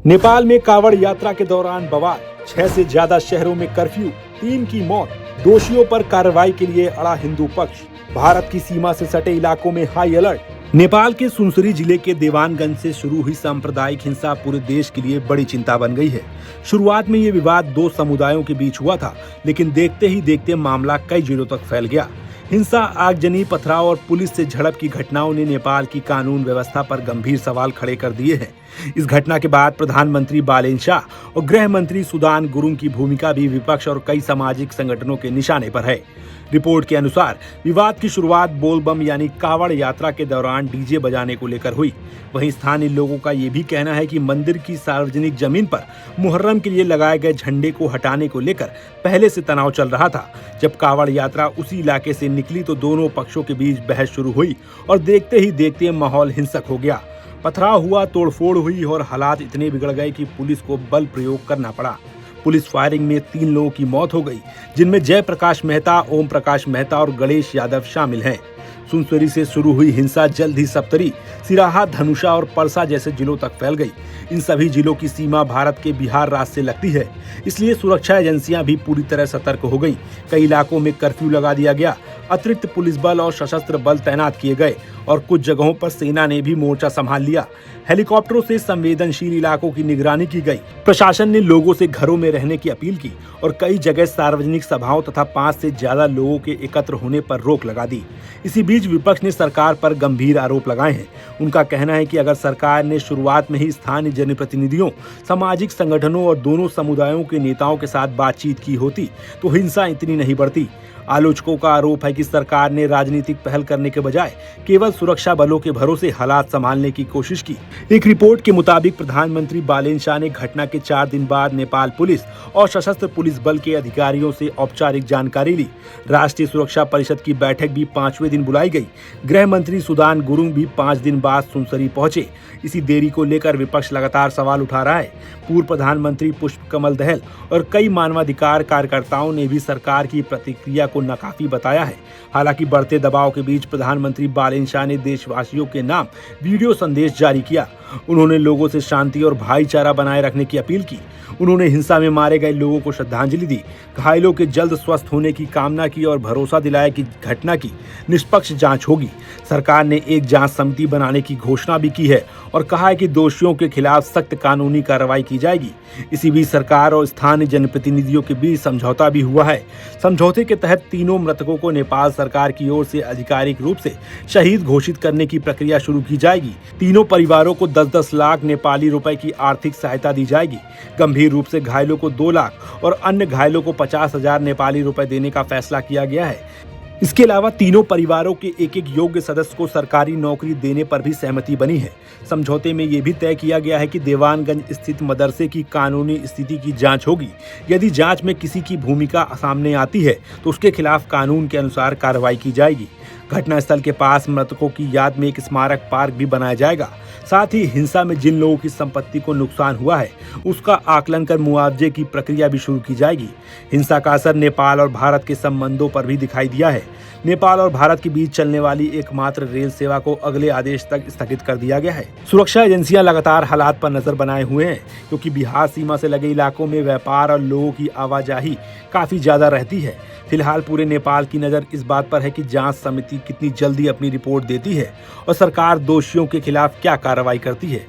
नेपाल में कांवड़ यात्रा के दौरान बवाल, 6 से ज्यादा शहरों में कर्फ्यू, 3 की मौत, दोषियों पर कार्रवाई के लिए अड़ा हिंदू पक्ष, भारत की सीमा से सटे इलाकों में हाई अलर्ट। नेपाल के सुनसरी जिले के देवानगंज से शुरू हुई सांप्रदायिक हिंसा पूरे देश के लिए बड़ी चिंता बन गई है। शुरुआत में ये विवाद दो समुदायों के बीच हुआ था, लेकिन देखते ही देखते मामला कई जिलों तक फैल गया। हिंसा, आगजनी, पथराव और पुलिस से झड़प की घटनाओं ने नेपाल की कानून व्यवस्था पर गंभीर सवाल खड़े कर दिए हैं। इस घटना के बाद प्रधानमंत्री बालेन शाह और गृह मंत्री सुदान गुरुङ की भूमिका भी विपक्ष और कई सामाजिक संगठनों के निशाने पर है। रिपोर्ट के अनुसार विवाद की शुरुआत बोलबम यानी कांवड़ यात्रा के दौरान डीजे बजाने को लेकर हुई। वहीं स्थानीय लोगों का ये भी कहना है कि मंदिर की सार्वजनिक जमीन पर मुहर्रम के लिए लगाए गए झंडे को हटाने को लेकर पहले से तनाव चल रहा था। जब कांवड़ यात्रा उसी इलाके से निकली तो दोनों पक्षों के बीच बहस शुरू हुई और देखते ही देखते माहौल हिंसक हो गया। पथराव हुआ, तोड़फोड़ हुई और हालात इतने बिगड़ गए कि पुलिस को बल प्रयोग करना पड़ा। पुलिस फायरिंग में 3 लोगों की मौत हो गई, जिनमें जयप्रकाश मेहता, ओम प्रकाश मेहता और गणेश यादव शामिल हैं। सुनसरी से शुरू हुई हिंसा जल्द ही सप्तरी, सिराहा, धनुषा और परसा जैसे जिलों तक फैल गई। इन सभी जिलों की सीमा भारत के बिहार राज्य से लगती है, इसलिए सुरक्षा एजेंसियां भी पूरी तरह सतर्क हो गई। कई इलाकों में कर्फ्यू लगा दिया गया, अतिरिक्त पुलिस बल और सशस्त्र बल तैनात किए गए और कुछ जगहों पर सेना ने भी मोर्चा संभाल लिया। हेलीकॉप्टरों से संवेदनशील इलाकों की निगरानी की गई। प्रशासन ने लोगों से घरों में रहने की अपील की और कई जगह सार्वजनिक सभाओं तथा 5 से ज्यादा लोगों के एकत्र होने पर रोक लगा दी। इसी बीच विपक्ष ने सरकार पर गंभीर आरोप लगाए हैं। उनका कहना है कि अगर सरकार ने शुरुआत में ही स्थानीय जनप्रतिनिधियों, सामाजिक संगठनों और दोनों समुदायों के नेताओं के साथ बातचीत की होती तो हिंसा इतनी नहीं बढ़ती। आलोचकों का आरोप है कि सरकार ने राजनीतिक पहल करने के बजाय केवल सुरक्षा बलों के भरोसे हालात संभालने की कोशिश की। एक रिपोर्ट के मुताबिक प्रधानमंत्री बालेन शाह ने घटना के 4 दिन बाद नेपाल पुलिस और सशस्त्र पुलिस बल के अधिकारियों से औपचारिक जानकारी ली। राष्ट्रीय सुरक्षा परिषद की बैठक भी 5वें दिन बुलाई गई। गृह मंत्री सुदान गुरुङ भी 5 दिन बाद सुनसरी पहुंचे। इसी देरी को लेकर विपक्ष लगातार सवाल उठा रहा है। पूर्व प्रधानमंत्री पुष्पकमल दहल और कई मानवाधिकार कार्यकर्ताओं ने भी सरकार की प्रतिक्रिया को नाकाफी बताया है। हालांकि बढ़ते दबाव के बीच प्रधानमंत्री बालेन शाह ने देशवासियों के नाम वीडियो संदेश जारी किया। उन्होंने लोगों से शांति और भाईचारा बनाए रखने की अपील की। उन्होंने हिंसा में मारे गए लोगों को श्रद्धांजलि दी, घायलों के जल्द स्वस्थ होने की कामना की और भरोसा दिलाया कि घटना की निष्पक्ष जांच होगी। सरकार ने एक जांच समिति बनाने की घोषणा भी की है और कहा है कि दोषियों के खिलाफ सख्त कानूनी कार्रवाई की जाएगी। इसी बीच सरकार और स्थानीय जनप्रतिनिधियों के बीच समझौता भी हुआ है। समझौते के तहत तीनों मृतकों को नेपाल सरकार की ओर से आधिकारिक रूप से शहीद घोषित करने की प्रक्रिया शुरू की जाएगी। तीनों परिवारों को 10-10 लाख नेपाली रुपए की आर्थिक सहायता दी जाएगी। गंभीर रूप से घायलों को 2 लाख और अन्य घायलों को 50,000 नेपाली रुपए देने का फैसला किया गया है। इसके अलावा तीनों परिवारों के एक योग्य सदस्य को सरकारी नौकरी देने पर भी सहमति बनी है। समझौते में ये भी तय किया गया है कि देवानगंज स्थित मदरसे की कानूनी स्थिति की जांच होगी। यदि जांच में किसी की भूमिका सामने आती है तो उसके खिलाफ कानून के अनुसार कार्रवाई की जाएगी। घटनास्थल के पास मृतकों की याद में एक स्मारक पार्क भी बनाया जाएगा। साथ ही हिंसा में जिन लोगों की संपत्ति को नुकसान हुआ है उसका आकलन कर मुआवजे की प्रक्रिया भी शुरू की जाएगी। हिंसा का असर नेपाल और भारत के संबंधों पर भी दिखाई दिया है। नेपाल और भारत के बीच चलने वाली एकमात्र रेल सेवा को अगले आदेश तक स्थगित कर दिया गया है। सुरक्षा एजेंसियां लगातार हालात पर नजर बनाए हुए हैं, क्योंकि बिहार सीमा से लगे इलाकों में व्यापार और लोगों की आवाजाही काफी ज्यादा रहती है। फिलहाल पूरे नेपाल की नजर इस बात पर है कि जांच समिति कितनी जल्दी अपनी रिपोर्ट देती है और सरकार दोषियों के खिलाफ क्या कार्रवाई करती है।